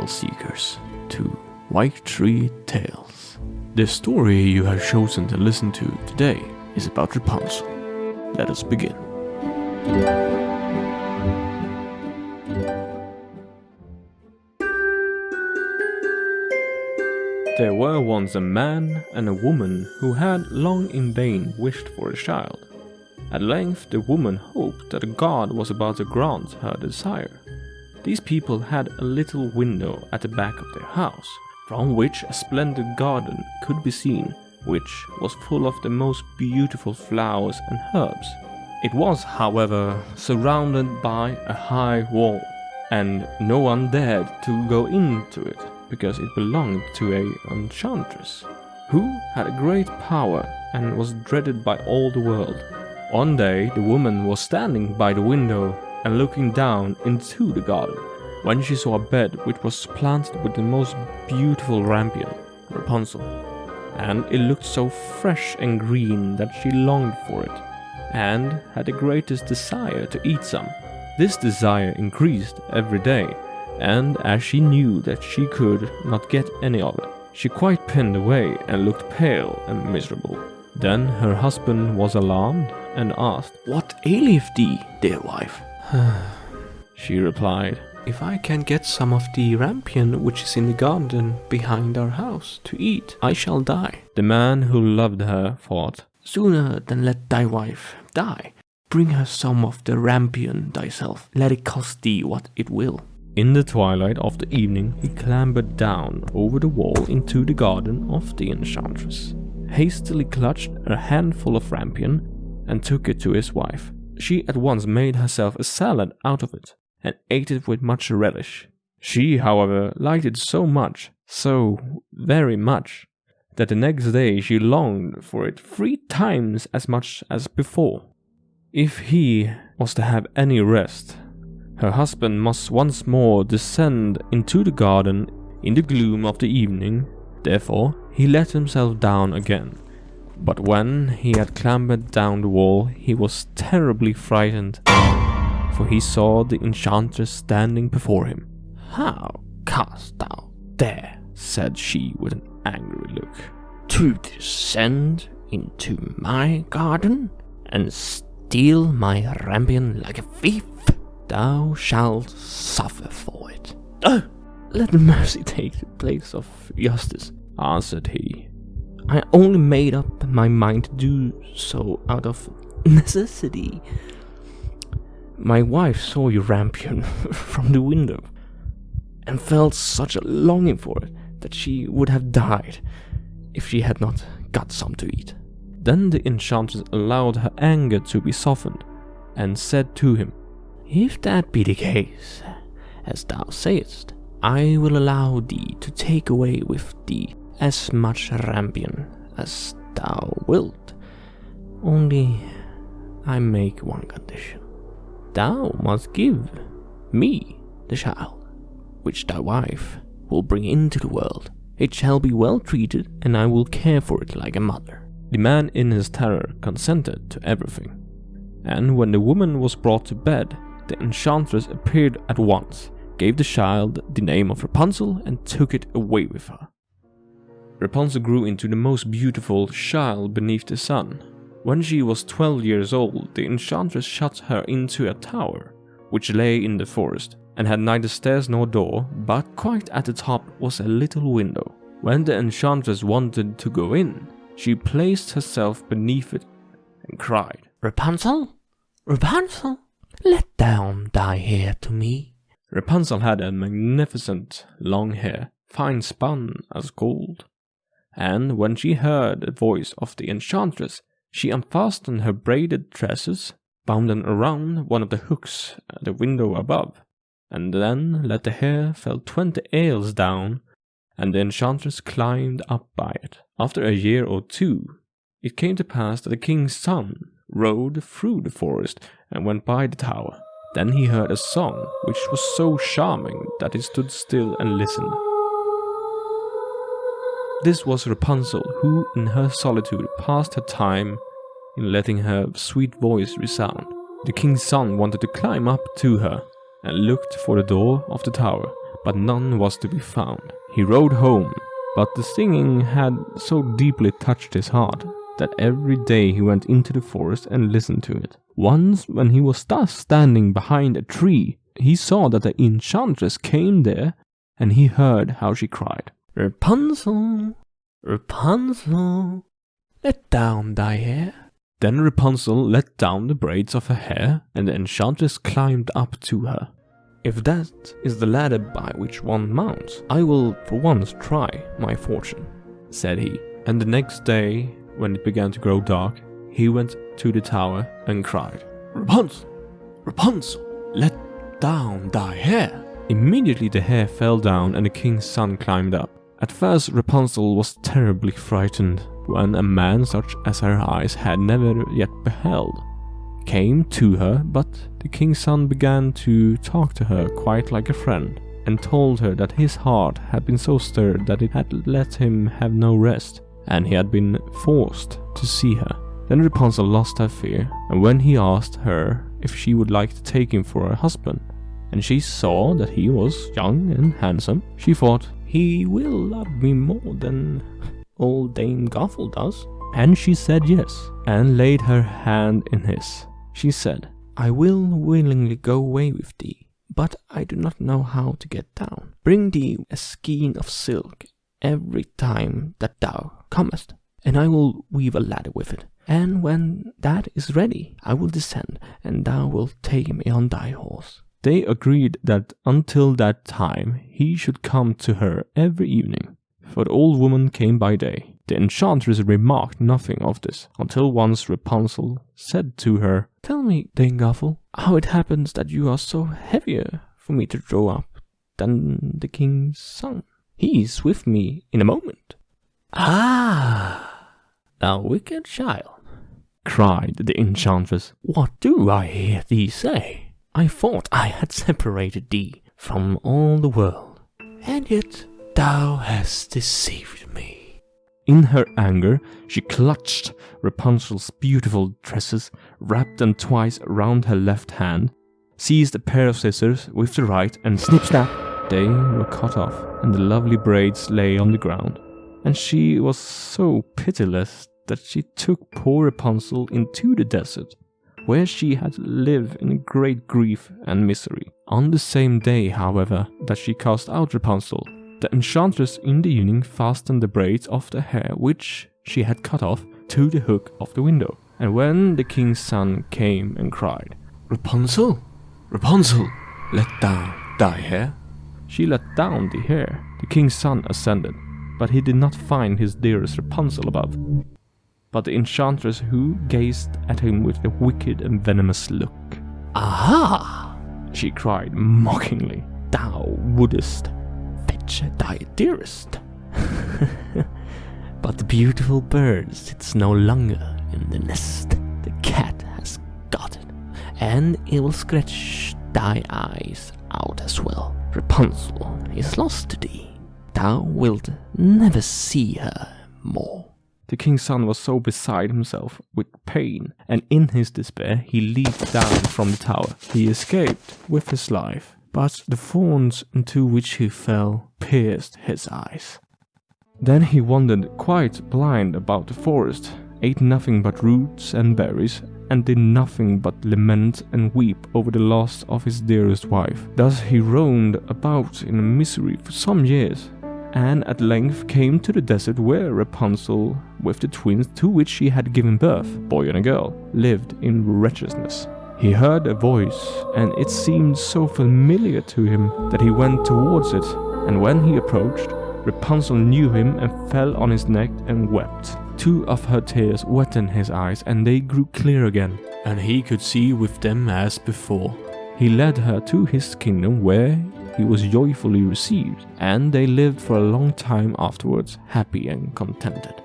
tale seekers to White Tree Tales. The story you have chosen to listen to today is about Rapunzel. Let us begin. There were once a man and a woman who had long in vain wished for a child. At length the woman hoped that God was about to grant her desire. These people had a little window at the back of their house, from which a splendid garden could be seen, which was full of the most beautiful flowers and herbs. It was, however, surrounded by a high wall, and no one dared to go into it, because it belonged to an enchantress, who had a great power and was dreaded by all the world. One day the woman was standing by the window and looking down into the garden, when she saw a bed which was planted with the most beautiful rampion, Rapunzel, and it looked so fresh and green that she longed for it, and had the greatest desire to eat some. This desire increased every day, and as she knew that she could not get any of it, she quite pined away and looked pale and miserable. Then her husband was alarmed and asked, "What aileth thee, dear wife?" She replied, "If I can get some of the rampion which is in the garden behind our house to eat, I shall die." The man who loved her thought, "Sooner than let thy wife die, bring her some of the rampion thyself, let it cost thee what it will." In the twilight of the evening he clambered down over the wall into the garden of the enchantress, hastily clutched a handful of rampion and took it to his wife. She at once made herself a salad out of it, and ate it with much relish. She, however, liked it so much, so very much, that the next day she longed for it 3 times as much as before. If he was to have any rest, her husband must once more descend into the garden in the gloom of the evening. Therefore he let himself down again. But when he had clambered down the wall, he was terribly frightened, for he saw the enchantress standing before him. "How canst thou dare," said she with an angry look, "to descend into my garden and steal my rampion like a thief? Thou shalt suffer for it." "Let mercy take the place of justice," answered he. "I only made up my mind to do so out of necessity. My wife saw your rampion from the window, and felt such a longing for it that she would have died if she had not got some to eat." Then the enchantress allowed her anger to be softened, and said to him, "If that be the case, as thou sayest, I will allow thee to take away with thee as much rampion as thou wilt. Only I make one condition. Thou must give me the child, which thy wife will bring into the world. It shall be well treated, and I will care for it like a mother." The man in his terror consented to everything, and when the woman was brought to bed, the enchantress appeared at once, gave the child the name of Rapunzel, and took it away with her. Rapunzel grew into the most beautiful child beneath the sun. When she was 12 years old, the enchantress shut her into a tower, which lay in the forest, and had neither stairs nor door, but quite at the top was a little window. When the enchantress wanted to go in, she placed herself beneath it and cried, "Rapunzel, Rapunzel, let down thy hair to me." Rapunzel had a magnificent long hair, fine spun as gold, and when she heard the voice of the enchantress, she unfastened her braided tresses, bound them around one of the hooks at the window above, and then let the hair fall 20 ells down, and the enchantress climbed up by it. After a year or 2, it came to pass that the king's son rode through the forest and went by the tower. Then he heard a song which was so charming that he stood still and listened. This was Rapunzel, who in her solitude passed her time in letting her sweet voice resound. The king's son wanted to climb up to her and looked for the door of the tower, but none was to be found. He rode home, but the singing had so deeply touched his heart that every day he went into the forest and listened to it. Once, when he was thus standing behind a tree, he saw that the enchantress came there, and he heard how she cried, "Rapunzel, Rapunzel, let down thy hair." Then Rapunzel let down the braids of her hair, and the enchantress climbed up to her. "If that is the ladder by which one mounts, I will for once try my fortune," said he. And the next day, when it began to grow dark, he went to the tower and cried, "Rapunzel, Rapunzel, let down thy hair." Immediately the hair fell down and the king's son climbed up. At first Rapunzel was terribly frightened when a man such as her eyes had never yet beheld came to her, but the king's son began to talk to her quite like a friend, and told her that his heart had been so stirred that it had let him have no rest, and he had been forced to see her. Then Rapunzel lost her fear, and when he asked her if she would like to take him for her husband, and she saw that he was young and handsome, she thought, "He will love me more than old Dame Gothel does." And she said yes, and laid her hand in his. She said, "I will willingly go away with thee, but I do not know how to get down. Bring thee a skein of silk every time that thou comest, and I will weave a ladder with it. And when that is ready, I will descend, and thou wilt take me on thy horse." They agreed that until that time he should come to her every evening, for the old woman came by day. The enchantress remarked nothing of this, until once Rapunzel said to her, "Tell me, Dame Gothel, how it happens that you are so heavier for me to draw up than the king's son. He is with me in a moment." "Ah, thou wicked child," cried the enchantress, "what do I hear thee say? I thought I had separated thee from all the world, and yet thou hast deceived me." In her anger, she clutched Rapunzel's beautiful tresses, wrapped them twice around her left hand, seized a pair of scissors with the right, and snip-snap, they were cut off, and the lovely braids lay on the ground. And she was so pitiless that she took poor Rapunzel into the desert, where she had to live in great grief and misery. On the same day, however, that she cast out Rapunzel, the enchantress in the evening fastened the braids of the hair which she had cut off to the hook of the window. And when the king's son came and cried, "Rapunzel, Rapunzel, let down thy hair," she let down the hair. The king's son ascended, but he did not find his dearest Rapunzel above, but the enchantress, who gazed at him with a wicked and venomous look. "Aha!" she cried mockingly, "thou wouldest fetch thy dearest." But the beautiful bird sits no longer in the nest. The cat has got it, and it will scratch thy eyes out as well. Rapunzel is lost to thee. Thou wilt never see her more." The king's son was so beside himself with pain, and in his despair he leaped down from the tower. He escaped with his life, but the thorns into which he fell pierced his eyes. Then he wandered quite blind about the forest, ate nothing but roots and berries, and did nothing but lament and weep over the loss of his dearest wife. Thus he roamed about in misery for some years, and at length came to the desert where Rapunzel, with the twins to which she had given birth, boy and a girl, lived in wretchedness. He heard a voice, and it seemed so familiar to him that he went towards it, and when he approached, Rapunzel knew him and fell on his neck and wept. 2 of her tears wetted his eyes, and they grew clear again, and he could see with them as before. He led her to his kingdom, where he was joyfully received, and they lived for a long time afterwards, happy and contented.